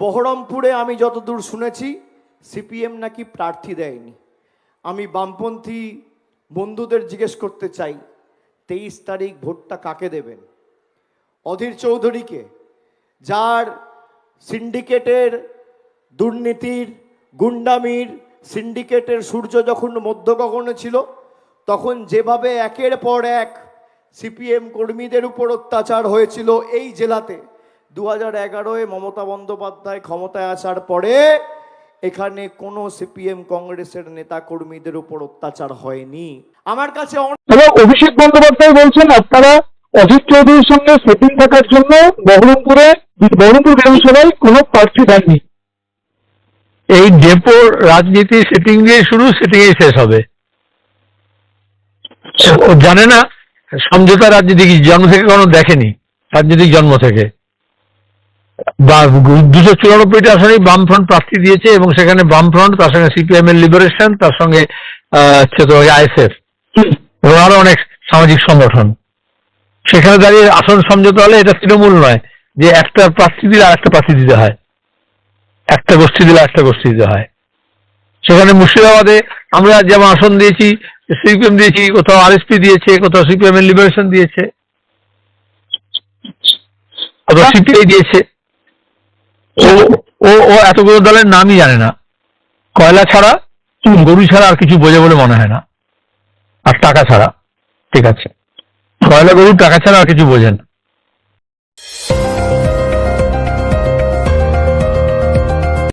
বহরমপুরে আমি যতদূর শুনেছি সিপিএম নাকি প্রার্থী দেয়নি। আমি বামপন্থী বন্ধুদের জিজ্ঞেস করতে চাই, 23 তারিখ ভোটটা কাকে দেবেন? অধীর চৌধুরীকে, যার সিন্ডিকেটের দুর্নীতির গুন্ডামির সিন্ডিকেটের সূর্য যখন মধ্য গগনে ছিল, তখন যেভাবে একের পর এক সিপিএম কর্মীদের উপর অত্যাচার হয়েছিল এই জেলাতে, 2011-এ মমতা বন্দ্যোপাধ্যায় ক্ষমতায় আসার পরে এখানে কোনো সিপিএম কংগ্রেসের নেতা কর্মীদের উপর অত্যাচার হয়নি। আমার কাছে অভিষেক বন্দ্যোপাধ্যায় বলছেন আপনারা অজিত চৌধুরীর সঙ্গে সেটিং থাকার জন্য বহরমপুর বিধানসভায় কোনো প্রার্থী দেননি। এই ডেপোর রাজনীতি সেটিং দিয়ে শুরু, সেটিং এই শেষ হবে। ও জানে না সমঝোতা রাজনীতি কি, জন্ম থেকে কোনো দেখেনি রাজনীতিক জন্ম থেকে। বা 294টা আসনে বামফ্রন্ট প্রার্থী দিয়েছে এবং সেখানে বামফ্রন্ট, তার সঙ্গে সিপিএম এর লিবারেশন, তার সঙ্গে আইএসএফ এবং আরো অনেক সামাজিক সংগঠন। সেখানে দাঁড়িয়ে আসন সমঝোতা হলে এটা তৃণমূল নয় যে একটা প্রার্থী দিলে আর একটা প্রার্থী দিতে হয়, একটা গোষ্ঠী দিলে একটা গোষ্ঠী দিতে হয়। সেখানে মুর্শিদাবাদে আমরা যেমন আসন দিয়েছি, সিপিএম দিয়েছি, কোথাও আরএসপি দিয়েছে, কোথাও সিপিএম এর লিবারেশন দিয়েছে, কোথাও সিপিআই দিয়েছে। ও ও এতগুলো দলের নামই জানে না। কয়লা ছাড়া, গরু ছাড়া আর কিছু বোঝে বলে মনে হয় না, আর টাকা ছাড়া। ঠিক আছে, কয়লা গরু টাকা ছাড়া আর কিছু বোঝে না।